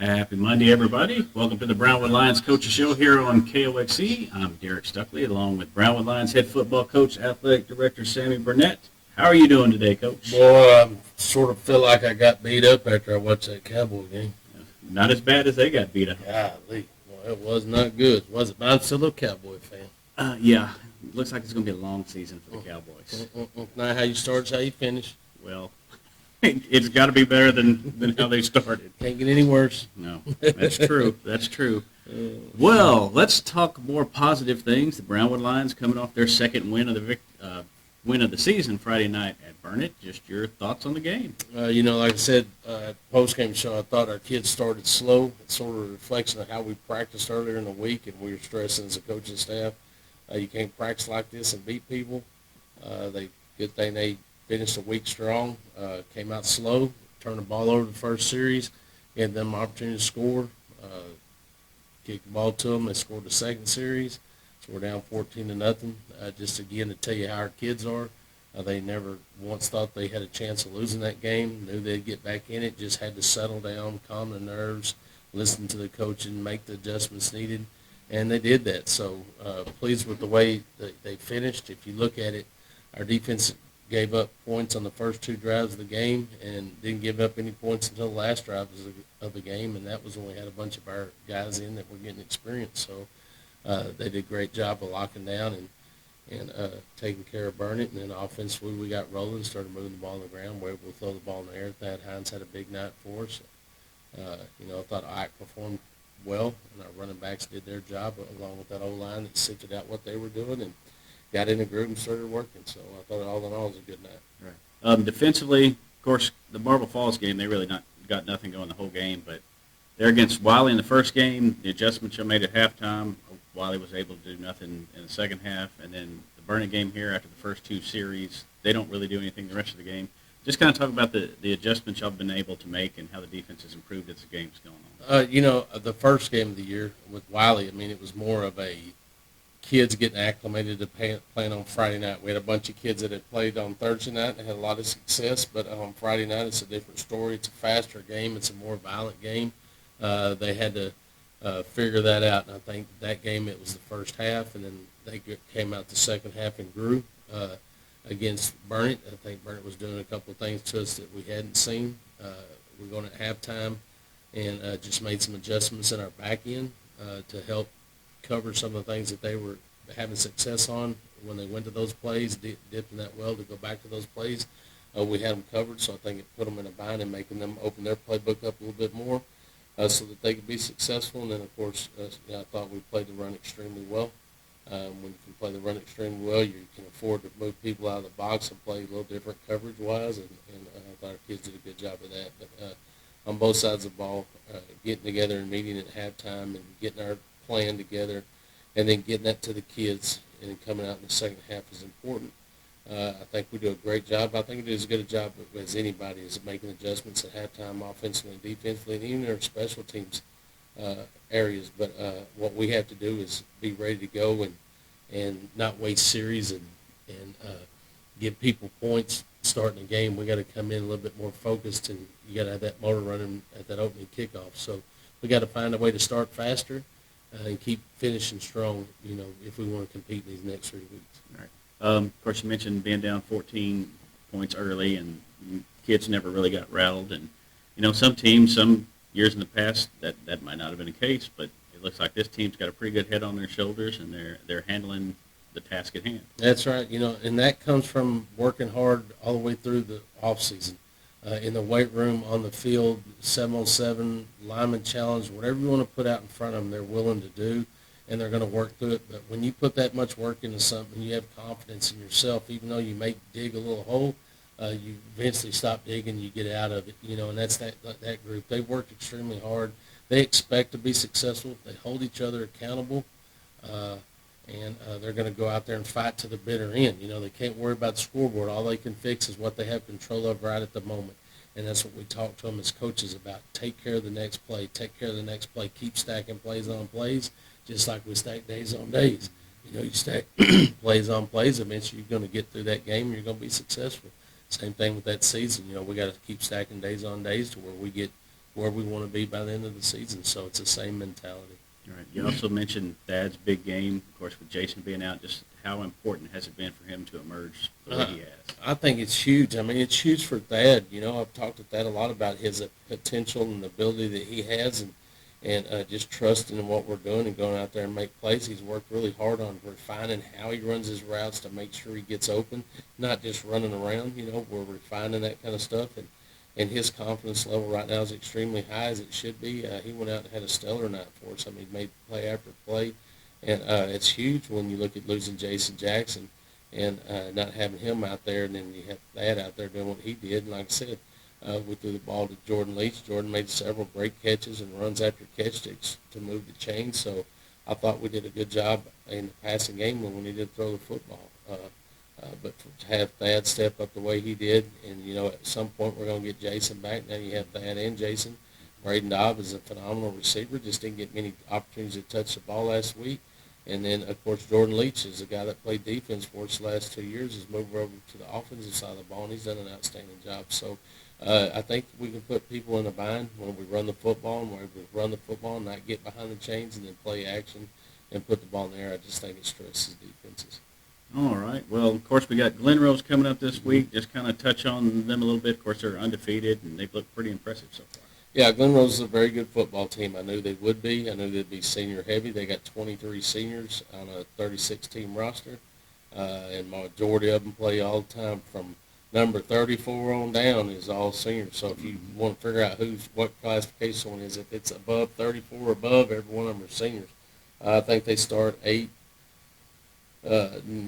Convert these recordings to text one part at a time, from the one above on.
Happy Monday, everybody. Welcome to the Brownwood Lions Coaches Show here on KOXE. I'm Derek Stuckley, along with Brownwood Lions head football coach, athletic director Sammy Burnett. How are you doing today, Coach? Boy, I sort of feel like I got beat up after I watched that Cowboy game. Not as bad as they got beat up. Golly, well, it was not good, was it? But I'm still a Cowboy fan. Yeah, it looks like it's going to be a long season for the Cowboys. Not how you start, it's how you finish. Well, it's got to be better than how they started. Can't get any worse. No, that's true. That's true. Well, let's talk more positive things. The Brownwood Lions coming off their second win of the season Friday night at Burnett. Just your thoughts on the game? Like I said, post-game show, I thought our kids started slow. It's sort of a reflection of how we practiced earlier in the week, and we were stressing as a coaching staff. You can't practice like this and beat people. Good thing they finished the week strong, came out slow, turned the ball over the first series, gave them an opportunity to score, kicked the ball to them. They scored the second series, so we're down 14-0. Just again to tell you how our kids are, they never once thought they had a chance of losing that game, knew they'd get back in it, just had to settle down, calm their nerves, listen to the coach and make the adjustments needed, and they did that. So pleased with the way they finished. If you look at it, our defense gave up points on the first two drives of the game and didn't give up any points until the last drive of the game, and that was when we had a bunch of our guys in that were getting experience. So they did a great job of locking down and taking care of Burnett. And then offensively we got rolling, started moving the ball on the ground. We were able to throw the ball in the air. Thad Hines had a big night for us. I thought Ike performed well, and our running backs did their job along with that O-line that sifted out what they were doing and got in the group and started working. So I thought all in all it was a good night. Right. Defensively, of course, the Marble Falls game, they really got nothing going the whole game, but they're against Wiley in the first game. The adjustments you made at halftime, Wiley was able to do nothing in the second half, and then the Burnett game here after the first two series, they don't really do anything the rest of the game. Just kind of talk about the adjustments y'all been able to make and how the defense has improved as the game's going on. The first game of the year with Wiley, it was more of a kids getting acclimated to playing on Friday night. We had a bunch of kids that had played on Thursday night and had a lot of success, but on Friday night it's a different story. It's a faster game. It's a more violent game. They had to figure that out, and I think that game it was the first half, and then they came out the second half and grew against Burnett. I think Burnett was doing a couple of things to us that we hadn't seen. We're going at halftime and just made some adjustments in our back end to help cover some of the things that they were having success on when they went to those plays, dipping that well to go back to those plays. We had them covered, so I think it put them in a bind and making them open their playbook up a little bit more so that they could be successful. And then, of course, I thought we played the run extremely well. When you can play the run extremely well, you can afford to move people out of the box and play a little different coverage-wise, and I thought our kids did a good job of that. But on both sides of the ball, getting together and meeting at halftime and getting our plan together, and then getting that to the kids and coming out in the second half is important. I think we do a great job. I think we do as good a job as anybody is making adjustments at halftime, offensively and defensively, and even in our special teams areas. But what we have to do is be ready to go and not waste series and give people points starting the game. We got to come in a little bit more focused, and you got to have that motor running at that opening kickoff. So we got to find a way to start faster and keep finishing strong, if we want to compete in these next 3 weeks. All right. Of course, you mentioned being down 14 points early, and kids never really got rattled. And, some teams, some years in the past, that might not have been the case, but it looks like this team's got a pretty good head on their shoulders, and they're handling the task at hand. That's right, and that comes from working hard all the way through the off season. In the weight room, on the field, 7-on-7, lineman challenge, whatever you want to put out in front of them, they're willing to do, and they're going to work through it. But when you put that much work into something, you have confidence in yourself. Even though you may dig a little hole, you eventually stop digging, you get out of it, and that's that group. They've worked extremely hard. They expect to be successful. They hold each other accountable, and they're going to go out there and fight to the bitter end. They can't worry about the scoreboard. All they can fix is what they have control of right at the moment, and that's what we talk to them as coaches about. Take care of the next play. Take care of the next play. Keep stacking plays on plays, just like we stack days on days. You stack plays on plays. Eventually, you're going to get through that game, and you're going to be successful. Same thing with that season. We got to keep stacking days on days to where we get where we want to be by the end of the season. So it's the same mentality. All right. You also mentioned Thad's big game, of course, with Jason being out. Just how important has it been for him to emerge the way he has? I think it's huge. I mean, it's huge for Thad. You know, I've talked to Thad a lot about his potential and the ability that he has, and just trusting in what we're doing and going out there and make plays. He's worked really hard on refining how he runs his routes to make sure he gets open, not just running around. You know, we're refining that kind of stuff, and his confidence level right now is extremely high, as it should be. He went out and had a stellar night for us. I mean, he made play after play, and it's huge when you look at losing Jason Jackson and not having him out there, and then you have Thad out there doing what he did. And like I said, we threw the ball to Jordan Leach. Jordan made several great catches and runs after catch to move the chain. So I thought we did a good job in the passing game when we needed to throw the football. But to have Thad step up the way he did, and, you know, at some point we're going to get Jason back. Now you have Thad and Jason. Braden Dobb is a phenomenal receiver. Just didn't get many opportunities to touch the ball last week. And then, of course, Jordan Leach is a guy that played defense for us the last 2 years, has moved over to the offensive side of the ball, and he's done an outstanding job. So I think we can put people in a bind when we run the football, and when we run the football and not get behind the chains and then play action and put the ball in the air. I just think it stresses defenses. All right. Well, of course, we got Glen Rose coming up this week. Just kind of touch on them a little bit. Of course, they're undefeated, and they've looked pretty impressive so far. Yeah, Glen Rose is a very good football team. I knew they would be. I knew they'd be senior heavy. They got 23 seniors on a 36-team roster, and majority of them play all the time. From number 34 on down is all seniors. So if you want to figure out what classification someone is, if it's above 34 or above, every one of them are seniors. I think they start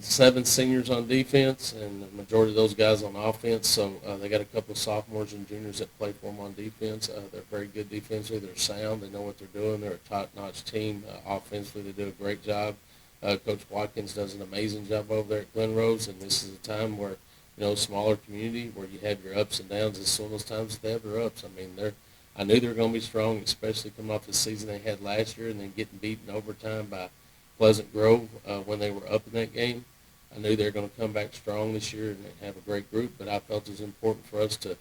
7 seniors on defense, and the majority of those guys on offense. So they got a couple of sophomores and juniors that play for them on defense. They're very good defensively. They're sound. They know what they're doing. They're a top-notch team. Offensively, they do a great job. Coach Watkins does an amazing job over there at Glen Rose, and this is a time where, you know, smaller community where you have your ups and downs. It's one of those times that they have their ups. I mean, I knew they were going to be strong, especially coming off the season they had last year and then getting beaten overtime by Pleasant Grove when they were up in that game. I knew they were going to come back strong this year and have a great group, but I felt it was important for us to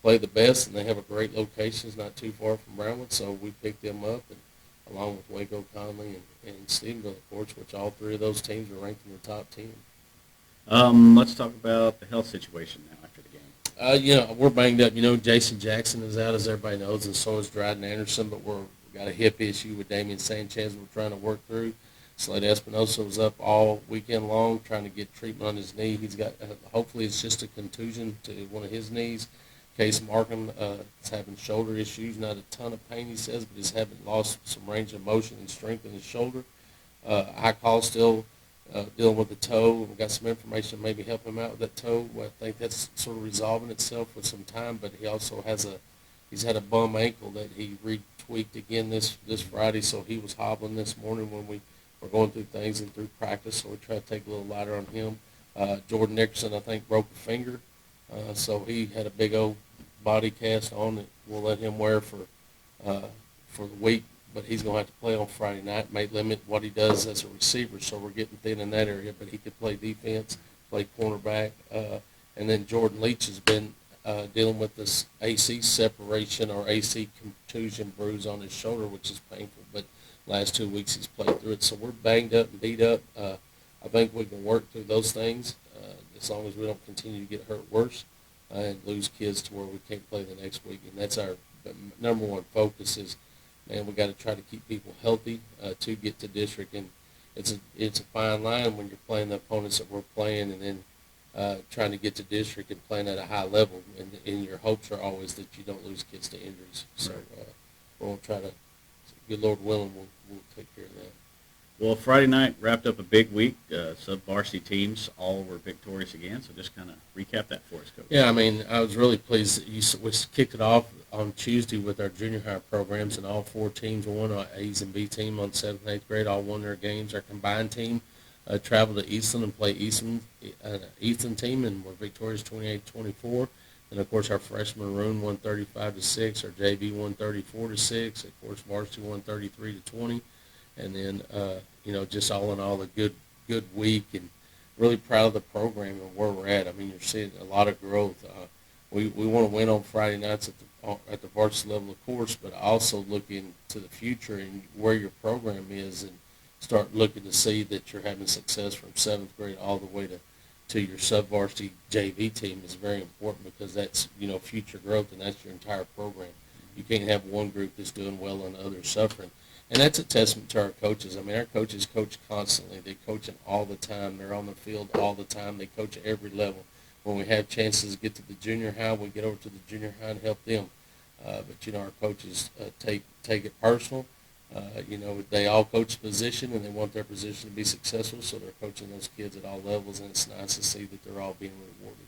play the best, and they have a great location. It's not too far from Brownwood, so we picked them up, and along with Waco, Conley, and Stephenville, of course, which all 3 of those teams are ranked in the top 10. Let's talk about the health situation now after the game. You know, we're banged up. You know, Jason Jackson is out, as everybody knows, and so is Dryden Anderson, but we've got a hip issue with Damian Sanchez we're trying to work through. Slade Espinosa was up all weekend long trying to get treatment on his knee. He's got, hopefully it's just a contusion to one of his knees. Case Markham is having shoulder issues, not a ton of pain, he says, but he's having lost some range of motion and strength in his shoulder. I call still dealing with the toe. We've got some information to maybe help him out with that toe. I think that's sort of resolving itself with some time, but he also he's had a bum ankle that he retweaked again this Friday, so he was hobbling this morning when we're going through things and through practice, so we try to take a little lighter on him. Jordan Nickerson, I think, broke a finger, so he had a big old body cast on that we'll let him wear for the week, but he's going to have to play on Friday night. May limit what he does as a receiver, so we're getting thin in that area, but he could play defense, play cornerback. And then Jordan Leach has been dealing with this AC separation or AC contusion bruise on his shoulder, which is painful, but last 2 weeks he's played through it. So we're banged up and beat up. I think we can work through those things as long as we don't continue to get hurt worse and lose kids to where we can't play the next week. And that's our number one focus is, man, we got to try to keep people healthy to get to district. And it's a fine line when you're playing the opponents that we're playing and then trying to get to district and playing at a high level. And your hopes are always that you don't lose kids to injuries. So we're going to try to, good Lord willing, we'll take care of that. Well, Friday night wrapped up a big week. Sub-varsity teams all were victorious again, so just kind of recap that for us, Coach. Yeah, I mean, I was really pleased that we kicked it off on Tuesday with our junior high programs, and all 4 teams won. Our A's and B team on 7th and 8th grade all won their games. Our combined team traveled to Eastland and played Eastland team, and were victorious 28-24. And, of course, our freshman maroon won 35-6. Our JV won 34-6. Of course, varsity won 33-20. And then, just all in all, a good week, and really proud of the program and where we're at. I mean, you're seeing a lot of growth. We want to win on Friday nights at the varsity level, of course, but also looking to the future and where your program is, and start looking to see that you're having success from 7th grade all the way to your sub-varsity JV team is very important, because that's, future growth, and that's your entire program. You can't have one group that's doing well and others suffering. And that's a testament to our coaches. I mean, our coaches coach constantly. They coaching all the time. They're on the field all the time. They coach at every level. When we have chances to get to the junior high, we get over to the junior high and help them. But our coaches take it personal. They all coach a position, and they want their position to be successful, so they're coaching those kids at all levels, and it's nice to see that they're all being rewarded.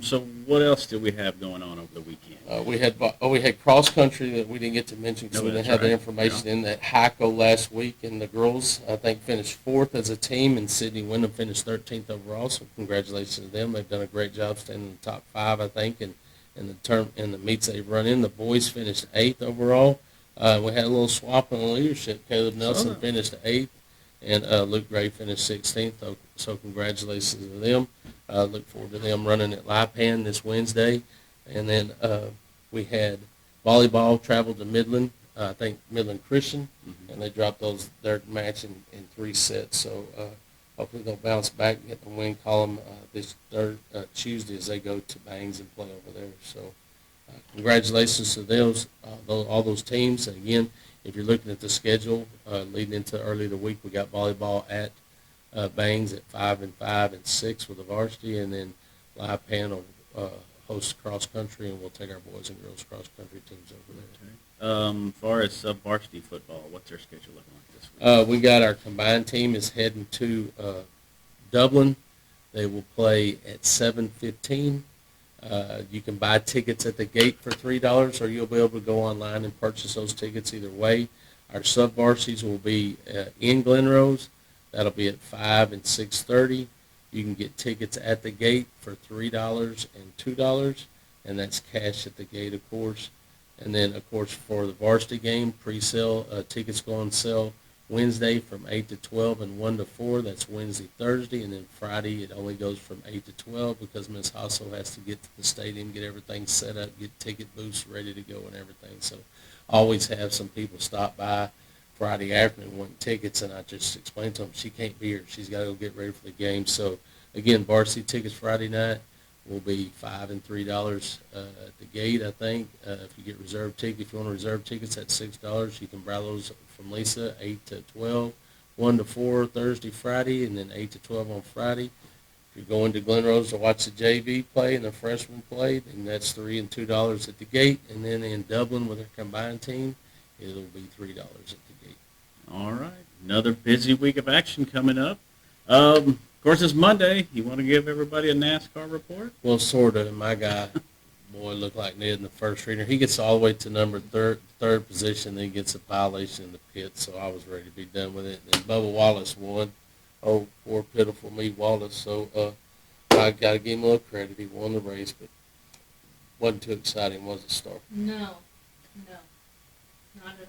So what else did we have going on over the weekend? We had cross country that we didn't get to mention because we didn't have the information in that HICO last week, and the girls I think finished 4th as a team, and Sydney Wyndham finished 13th overall. So congratulations to them. They've done a great job staying in the top 5, I think, and the meets they've run in. The boys finished 8th overall. We had a little swap in the leadership. Caleb Nelson finished 8th, and Luke Gray finished 16th. So congratulations to them. Look forward to them running at Lipan this Wednesday. And then we had volleyball travel to Midland, I think Midland Christian, and they dropped their match in 3 sets. So hopefully they'll bounce back and get the win column this Tuesday as they go to Bangs and play over there. So congratulations to all those teams. And again, if you're looking at the schedule leading into early the week, we got volleyball at Bangs at 5 and 5 and 6 with the varsity, and then Lipan will host cross country, and we'll take our boys and girls cross country teams over there. As far as sub-varsity football, what's their schedule looking like this week? We got our combined team is heading to Dublin. They will play at 7:15. You can buy tickets at the gate for $3, or you'll be able to go online and purchase those tickets either way. Our sub-varsities will be in Glen Rose. That'll be at 5 and 6:30. You can get tickets at the gate for $3 and $2, and that's cash at the gate, of course. And then, of course, for the varsity game, pre-sale tickets go on sale Wednesday from 8 to 12 and 1 to 4. That's Wednesday, Thursday, and then Friday it only goes from 8 to 12 because Ms. Hassel has to get to the stadium, get everything set up, get ticket booths ready to go and everything. So always have some people stop by Friday afternoon wanting tickets, and I just explained to them she can't be here. She's got to go get ready for the game. So, again, varsity tickets Friday night will be $5 and $3 at the gate, I think. If you get reserve tickets, if you want to reserve tickets at $6, you can buy those from Lisa, 8 to 12, 1 to 4 Thursday, Friday, and then 8 to 12 on Friday. If you're going to Glen Rose to watch the JV play and the freshmen play, then that's $3 and $2 at the gate. And then in Dublin with their combined team, it'll be $3 at the gate. All right. Another busy week of action coming up. Of course, it's Monday. You want to give everybody a NASCAR report? Well, sort of. My guy, boy, looked like Ned in the first reader. He gets all the way to number third position, then he gets a violation in the pit, so I was ready to be done with it. And Bubba Wallace won. Oh, poor, pitiful me, Wallace. So I got to give him a little credit. He won the race, but wasn't too exciting, was it, Star? No, not at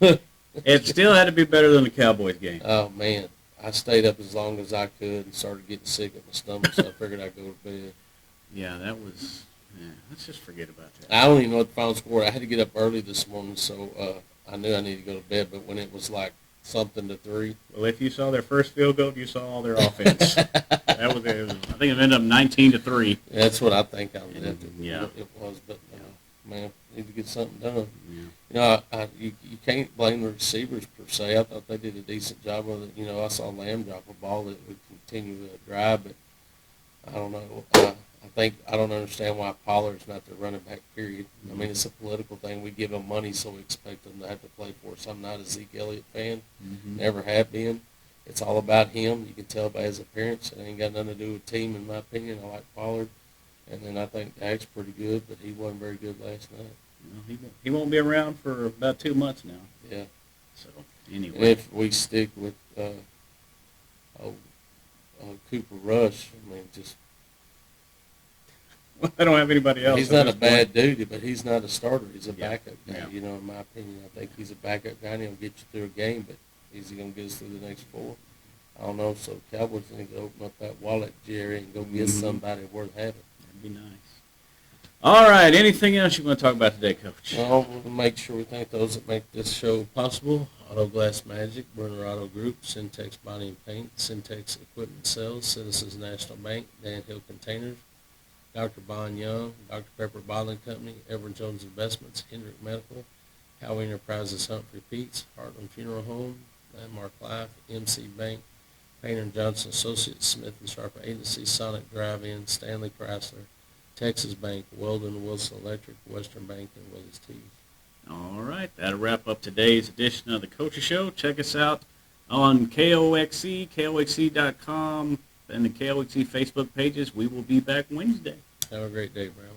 all. It still had to be better than the Cowboys game. Oh, man. I stayed up as long as I could and started getting sick at my stomach, so I figured I'd go to bed. Yeah, that was let's just forget about that. I don't even know what the final score. I had to get up early this morning, so I knew I needed to go to bed, but when it was like something to 3. Well, if you saw their first field goal, you saw all their offense. That was it. I think it ended up 19-3. That's what I think I did. Yeah. It was, but, man, need to get something done. Yeah. You can't blame the receivers per se. I thought they did a decent job with it. I saw Lamb drop a ball that would continue to drive, but I don't know. I don't understand why Pollard's not the running back, period. I mean, it's a political thing. We give them money, so we expect them to have to play for us. I'm not a Zeke Elliott fan. Never have been. It's all about him. You can tell by his appearance. It ain't got nothing to do with team, in my opinion. I like Pollard. And then I think Dak's pretty good, but he wasn't very good last night. Well, he won't be around for about 2 months now. Yeah. So, anyway. And if we stick with Cooper Rush, I mean, just... Well, I don't have anybody else. He's not a bad dude, but he's not a starter. He's a backup guy. Yeah. In my opinion, I think he's a backup guy, and he'll get you through a game, but is he going to get us through the next 4? I don't know. So Cowboys need to open up that wallet, Jerry, and go get somebody worth having. That'd be nice. All right. Anything else you want to talk about today, Coach? Well, we'll make sure we thank those that make this show possible. Auto Glass Magic, Burner Auto Group, Syntex Body and Paint, Syntex Equipment Sales, Citizens National Bank, Dan Hill Containers, Dr. Bond Young, Dr. Pepper Bottling Company, Everett Jones Investments, Hendrick Medical, Howie Enterprises Humphrey Peets, Heartland Funeral Home, Landmark Life, MC Bank, Painter and Johnson Associates, Smith and Sharp Agency, Sonic Drive-In, Stanley Chrysler, Texas Bank, Weldon Wilson Electric, Western Bank, and Willie's Teas. All right. That'll wrap up today's edition of the Coaches Show. Check us out on KOXC, KOXC.com, and the KOXC Facebook pages. We will be back Wednesday. Have a great day, Brown.